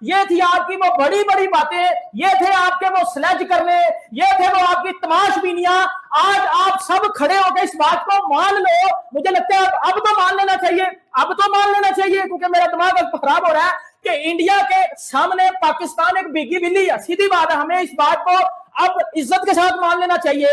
ये थी आपकी वो बड़ी बड़ी बातें, ये थे आपके वो स्लेज करने, ये थे वो आपकी तमाशबीनियां। आज आप सब खड़े होकर इस बात को मान लो। मुझे लगता है अब तो मान लेना चाहिए, अब तो मान लेना चाहिए, क्योंकि मेरा दिमाग अब खराब हो रहा है कि इंडिया के सामने पाकिस्तान एक भीगी बिल्ली है। सीधी बात है, हमें इस बात को अब इज्जत के साथ मान लेना चाहिए।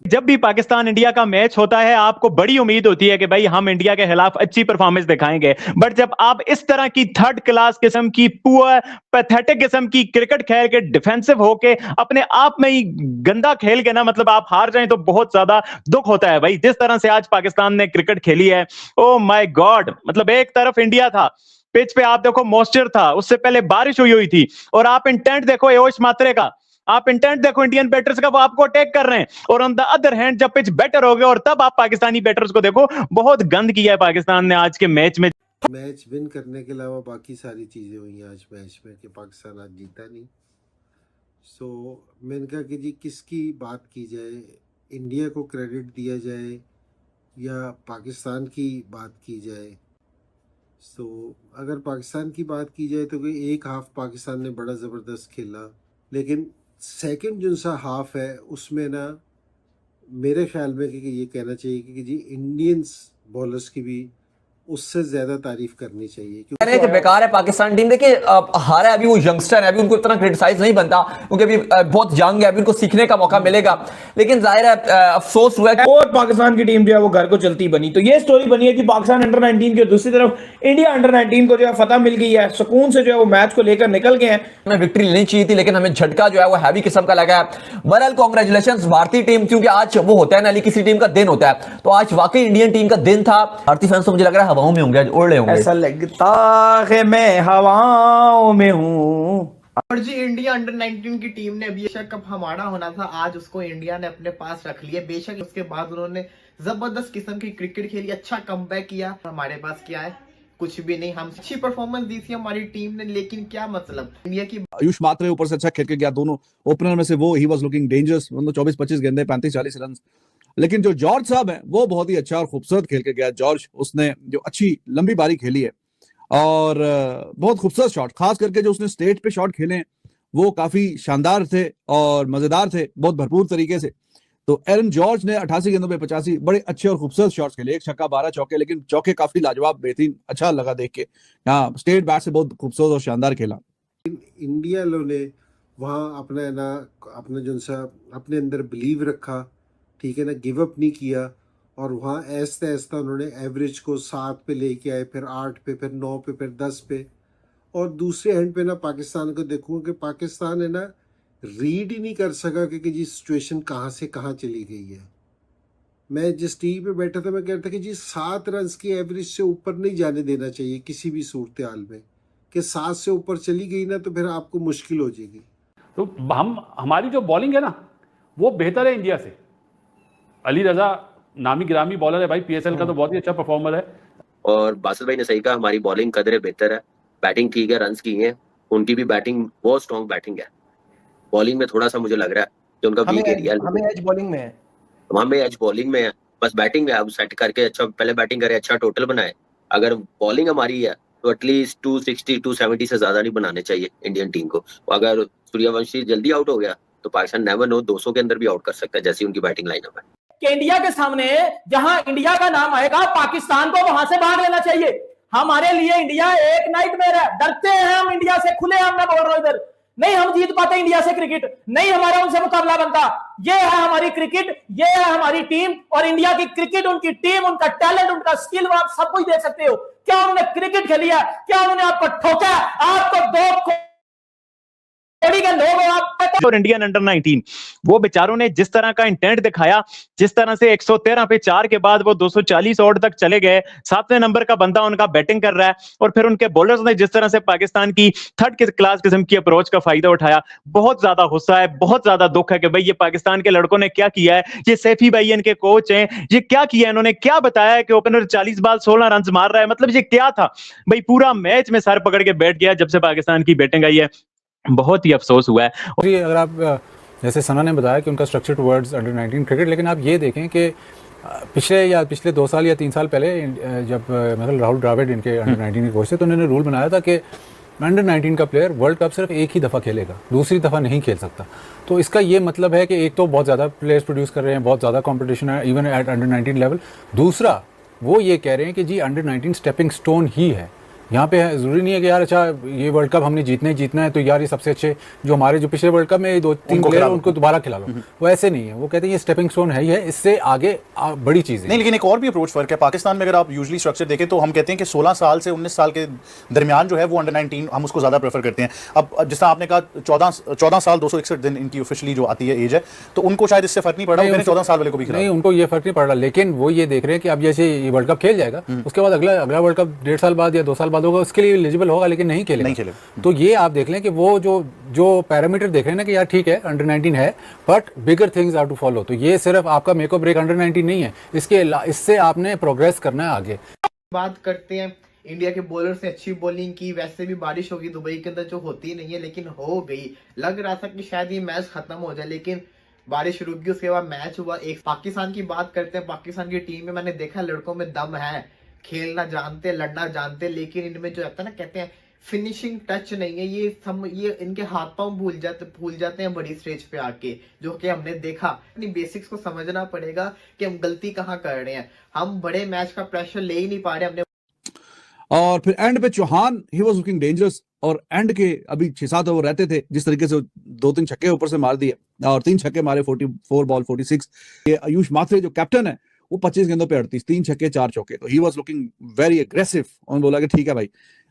जब भी पाकिस्तान इंडिया का मैच होता है आपको बड़ी उम्मीद होती है कि भाई हम इंडिया के खिलाफ अच्छी परफॉर्मेंस दिखाएंगे, बट जब आप इस तरह की थर्ड क्लास किस्म की पुअर पैथेटिक किस्म की क्रिकेट खेल के डिफेंसिव होके अपने आप में ही गंदा खेल के ना मतलब आप हार जाएं तो बहुत ज्यादा दुख होता है भाई। जिस तरह से आज पाकिस्तान ने क्रिकेट खेली है, ओ माय गॉड, मतलब एक तरफ इंडिया था, पिच पे आप देखो मॉइस्चर था, उससे पहले बारिश हुई थी, और आप इंटेंट देखो एओश मात्रे का, आप इंटेंट देखो इंडियन बैटर्स का, वो आपको अटैक कर रहे हैं। और ऑन द अदर हैंड जब पिच बेटर हो गया और तब आप पाकिस्तानी बैटर्स को देखो, बहुत गंद किया है पाकिस्तान ने आज के मैच में। मैच विन करने के अलावा बाकी सारी चीज़ें हुई आज मैच में कि पाकिस्तान आज जीता नहीं। मैंने कहा कि जी किसकी बात की जाए, इंडिया को क्रेडिट दिया जाए या पाकिस्तान की बात की जाए। अगर पाकिस्तान की बात की जाए तो एक हाफ पाकिस्तान ने बड़ा ज़बरदस्त खेला, लेकिन सेकंड जो सा हाफ है उसमें ना मेरे ख्याल में कि ये कहना चाहिए कि जी इंडियंस बॉलर्स की भी उससे ज्यादा तारीफ करनी चाहिए क्योंकि बेकार है पाकिस्तान टीम। देखिए हारा है, अभी वो यंगस्टर है, अभी उनको इतना क्रिटिसाइज नहीं बनता क्योंकि अभी बहुत यंग है, अभी उनको सीखने का मौका मिलेगा। लेकिन जाहिर है अफसोस हुआ है और पाकिस्तान की टीम जो है वो घर को चलती बनी। तो ये स्टोरी बनी है कि पाकिस्तान अंडर 19 की, दूसरी तरफ इंडिया अंडर 19 को जो है फतह मिल गई है, सुकून से जो है वो मैच को लेकर निकल गए हैं। हमें विक्ट्री लेनी चाहिए थी लेकिन हमें झटका जो है वो हैवी किस्म का लगा है। बहरहाल कांग्रेचुलेशंस भारतीय टीम, क्योंकि आज वो होता है ना किसी टीम का दिन होता है, तो आज वाकई इंडियन टीम का दिन था। भारतीय फैंस तो मुझे लग रहा है हवाओं में होंगे, उड़ रहे होंगे, ऐसा लगता है मैं हवाओं में हूं। और जी इंडिया अंडर 19 की टीम ने बेशक कप हमारा होना था, आज उसको इंडिया ने अपने पास रख लिया। बेशक उसके बाद उन्होंने जबरदस्त किस्म की क्रिकेट खेली, अच्छा कमबैक किया। हमारे पास क्या है, कुछ भी नहीं। हम अच्छी परफॉर्मेंस दी थी हमारी टीम ने, लेकिन क्या मतलब इंडिया की। आयुष मात्रे ऊपर से अच्छा खेल के गया, दोनों ओपनर में से वो ही वाज लुकिंग डेंजरस, 24-25 गेंदे 35-40 रन। लेकिन जो जॉर्ज साहब हैं वो बहुत ही अच्छा और खूबसूरत खेल के गया। जॉर्ज, उसने जो अच्छी लंबी बारी खेली है और बहुत खूबसूरत शॉट, खास करके जो उसने स्टेट पे शॉट खेले वो काफी शानदार थे और मजेदार थे, बहुत भरपूर तरीके से। तो एरन जॉर्ज ने 88 गेंदों पे 85 बड़े अच्छे और खूबसूरत शॉट्स खेले, एक छक्का 12 चौके, लेकिन चौके काफी लाजवाब, बेहतरीन, अच्छा लगा देख के। हाँ, स्टेट बैट से बहुत खूबसूरत और शानदार खेला। इंडिया ने वहाँ अपना जो सा अपने अंदर बिलीव रखा, ठीक है ना, गिव अप नहीं किया, और वहाँ ऐसा ऐसा उन्होंने एवरेज को 7 पे लेके आए, फिर 8 पे, फिर 9 पे, फिर 10 पे। और दूसरे एंड पे ना पाकिस्तान को देखूँ कि पाकिस्तान है ना रीड ही नहीं कर सका कि जी सिचुएशन कहाँ से कहाँ चली गई है। मैं जिस टीवी पे बैठा था मैं कह रहा था कि जी 7 रन की एवरेज से ऊपर नहीं जाने देना चाहिए किसी भी सूरत हाल में, कि 7 से ऊपर चली गई ना तो फिर आपको मुश्किल हो जाएगी। तो हमारी जो बॉलिंग है ना वो बेहतर है इंडिया से। अली रजा नामी गिरामी बॉलर है भाई, पीएसएल का तो बहुत ही अच्छा परफॉर्मर है। और बासिल भाई ने सही कहा, हमारी बॉलिंग कदरे बेहतर है, बैटिंग ठीक है, रन्स की है, उनकी भी बैटिंग बहुत स्ट्रॉन्ग बैटिंग है। बॉलिंग में थोड़ा सा मुझे लग रहा है कि उनका वीक एरिया है, हमें एज बॉलिंग में है, हमें एज बॉलिंग में है, बस बैटिंग में अब सेट करके अच्छा पहले बैटिंग करे, अच्छा टोटल बनाए। अगर बॉलिंग हमारी है तो एटलीस्ट 260 270 से ज्यादा नहीं बनाने चाहिए इंडियन टीम को। अगर सूर्यवंशी जल्दी आउट हो गया तो पाकिस्तान नेवर नो 200 के अंदर भी आउट कर सकता है, जैसी उनकी बैटिंग लाइनअप है। कि इंडिया के सामने जहां इंडिया का नाम आएगा पाकिस्तान को वहां से भाग लेना चाहिए। हमारे लिए इंडिया एक नाइटमेयर है, डरते हैं हम इंडिया से, खुले हम, मैं बोल रहा हूं इधर नहीं हम जीत पाते इंडिया से क्रिकेट, नहीं हमारा उनसे मुकाबला बनता। ये है हमारी क्रिकेट, ये है हमारी टीम, और इंडिया की क्रिकेट, उनकी टीम, उनका टैलेंट, उनका स्किल, आप सब कुछ देख सकते हो। क्या उन्होंने क्रिकेट खेली है, क्या उन्होंने आपको ठोका, आपको दो और इंडियन अंडर 19 वो बेचारों ने जिस तरह का इंटेंट दिखाया, जिस तरह से 113 पे 4 के बाद वो 240 ओवर तक चले गए, 7वें नंबर का बंदा उनका बैटिंग कर रहा है, और फिर उनके बॉलर्स ने जिस तरह से पाकिस्तान की थर्ड क्लास किस्म की अप्रोच का फायदा उठाया, बहुत ज्यादा गुस्सा है, बहुत ज्यादा दुख है कि भाई ये पाकिस्तान के लड़कों ने क्या किया है। ये सैफी भाई इनके कोच हैं, ये क्या किया इन्होंने, क्या बताया कि ओपनर 40 बॉल 16 रन मार रहा है, मतलब ये क्या था भाई। पूरा मैच में सर पकड़ के बैठ गया जब से पाकिस्तान की बैटिंग आई है, बहुत ही अफसोस हुआ है। अगर आप जैसे सना ने बताया कि उनका स्ट्रक्चर टुवर्ड्स अंडर 19 क्रिकेट, लेकिन आप ये देखें कि पिछले 2 साल या 3 साल पहले जब मतलब राहुल द्रविड़ इनके अंडर 19 के कोच थे, तो उन्होंने रूल बनाया था कि अंडर 19 का प्लेयर वर्ल्ड कप सिर्फ एक ही दफ़ा खेलेगा, दूसरी दफ़ा नहीं खेल सकता। तो इसका ये मतलब है कि एक तो बहुत ज़्यादा प्लेयर्स प्रोड्यूस कर रहे हैं, बहुत ज़्यादा कंपटीशन है इवन एट अंडर 19 लेवल। दूसरा वो ये कह रहे हैं कि जी अंडर 19 स्टेपिंग स्टोन ही है। यहाँ पे ज़रूरी नहीं है कि यार अच्छा ये वर्ल्ड कप हमने जीतना ही जीतना है तो यार ये सबसे अच्छे जो हमारे जो पिछले वर्ल्ड कप में 2-3 प्लेयर उनको दोबारा खिला लो, वो ऐसे नहीं है। वो कहते हैं ये स्टेपिंग स्टोन है ही है, इससे आगे बड़ी चीज़ नहीं, लेकिन एक और भी अप्रोच फर्क है। पाकिस्तान में अगर आप यूजुअली स्ट्रक्चर देखें तो हम कहते हैं कि 16 साल से 19 साल के दरमियान जो है वो अंडर 19 हम उसको ज़्यादा प्रेफर करते हैं। अब जिस तरह आपने कहा 14 साल 261 दिन इनकी ऑफिशियली जो आती है एज है, तो उनको शायद इससे फर्क नहीं पड़ रहा, 14 साल वाले को भी नहीं, उनको ये फर्क नहीं पड़ रहा। लेकिन वो ये देख रहे हैं कि अब जैसे ये वर्ल्ड कप खेल जाएगा उसके बाद अगला वर्ल्ड कप 1.5 साल बाद या 2 साल बाद होगा, उसके लिए एलिजिबल होगा लेकिन नहीं खेलेगा। तो ये आप देख लें कि वो जो पैरामीटर देख रहे हैं ना कि यार ठीक है अंडर 19 है but bigger things are to follow. तो ये सिर्फ आपका मेक और ब्रेक अंडर 19 नहीं है, इससे आपने प्रोग्रेस करना है आगे। बात करते हैं इंडिया के बॉलर्स ने अच्छी बॉलिंग की, वैसे भी बारिश होगी दुबई के अंदर जो होती नहीं है लेकिन हो गई। लग रहा था कि शायद ये मैच खत्म हो जाए लेकिन बारिश रुक गई, उसके बाद मैच हुआ। एक पाकिस्तान की बात करते हैं, पाकिस्तान की टीम में मैंने देखा लड़कों में दम है, खेलना जानते, लड़ना जानते, लेकिन इनमें जो रहता है ना कहते हैं फिनिशिंग टच नहीं है। ये इनके हाथ पांव भूल जाते हैं बड़ी स्टेज पे आके, जो कि हमने देखा। अपनी बेसिक्स को समझना पड़ेगा कि हम गलती कहाँ कर रहे हैं। हम बड़े मैच का प्रेशर ले ही नहीं पा रहे हमने। और फिर एंड पे चौहान ही वाज लुकिंग डेंजरस, और एंड के अभी 6-7 ओवर रहते थे, जिस तरीके से 2-3 छक्के ऊपर से मार दिए और 3 छक्के मारे 44 बॉल 46। ये आयुष मात्रे जो कैप्टन है वो 25 गेंदों पे 38, 3 छक्के 4 चौके। तो ही वाज लुकिंग वेरी एग्रेसिव। उन्होंने बोला कि ठीक है भाई,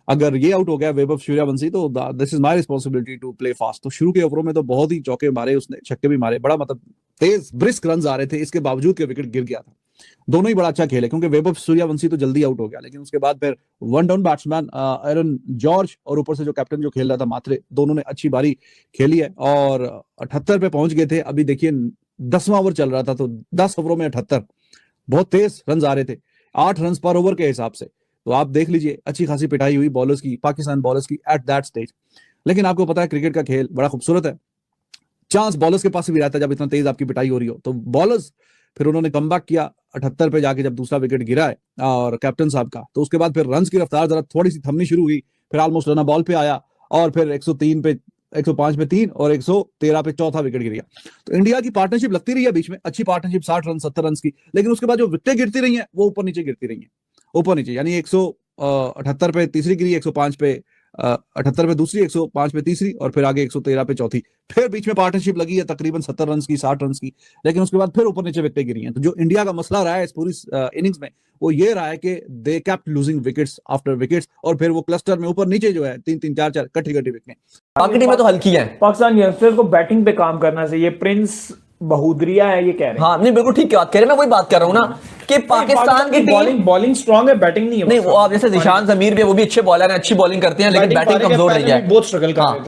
अगर ये आउट हो गया वैभव सूर्यवंशी तो this is my responsibility to play fast. तो शुरू के ओवरों में तो बहुत ही चौके मारे उसने, छक्के भी मारे, बड़ा मतलब तेज ब्रिस्क रन आ रहे थे, इसके बावजूद के विकेट गिर गया था। दोनों ही बड़ा अच्छा खेले क्योंकि वैभव सूर्यवंशी तो जल्दी आउट हो गया, लेकिन उसके बाद फिर वन डाउन बैट्समैन एरन जॉर्ज और ऊपर से जो कैप्टन जो खेल रहा था मात्रे, दोनों ने अच्छी बारी खेली है और 78 पे पहुंच गए थे। अभी देखिए 10वां ओवर चल रहा था तो 10 ओवरों में 78, बहुत तेज रन आ रहे थे, 8 रन पर ओवर के हिसाब से। तो आप देख लीजिए अच्छी खासी पिटाई हुई बॉलर्स की, पाकिस्तान बॉलर्स की एट दैट स्टेज। लेकिन आपको पता है क्रिकेट का खेल बड़ा खूबसूरत है, चांस बॉलर्स के पास भी रहता है जब इतना तेज आपकी पिटाई हो रही हो। तो बॉलर्स फिर उन्होंने कमबैक किया 78 पे जाके, जब दूसरा विकेट गिरा है और कैप्टन साहब का, तो उसके बाद फिर रन्स की रफ्तार जरा थोड़ी सी थमनी शुरू हुई, फिर ऑलमोस्ट रन बॉल पे आया और फिर 103 पे 105 पे 3 और 113 पे चौथा विकेट गिर गया। तो इंडिया की पार्टनरशिप लगती रही है बीच में, अच्छी पार्टनरशिप 60 रन 70 रन की, लेकिन उसके बाद जो विकेटें गिरती रही हैं वो ऊपर नीचे गिरती रही हैं, ऊपर नीचे। यानी 178 पे तीसरी गिरी, 105 पे 78 पे दूसरी, 105 पे तीसरी और फिर आगे 113 पे चौथी। फिर बीच में पार्टनरशिप लगी है तकरीबन 70 रन की 60 रन की, लेकिन उसके बाद फिर ऊपर नीचे विकेटें गिरी हैं। तो जो इंडिया का मसला रहा है इस पूरी इनिंग्स में वो ये रहा है कि they kept losing wickets after wickets, और फिर वो क्लस्टर में ऊपर नीचे जो है 3-3 4-4 कट्ठी विकेटें। बाकी टीमें तो हल्की हैं। पाकिस्तान यंगस्टर्स को बैटिंग पे काम करना चाहिए। प्रिंस बहुदरिया है ये कह रहे हैं। हाँ नहीं बिल्कुल ठीक बात कह रहे हैं, मैं वही बात कर रहा हूँ ना कि पाकिस्तान की बॉलिंग स्ट्रांग है, बैटिंग नहीं है। नहीं वो आप जैसे जिशान जमीर भी, वो भी अच्छे बॉलर हैं, अच्छी बॉलिंग करते हैं, लेकिन बैटिंग कमजोर नहीं है, बहुत स्ट्रगल कर रहे हैं।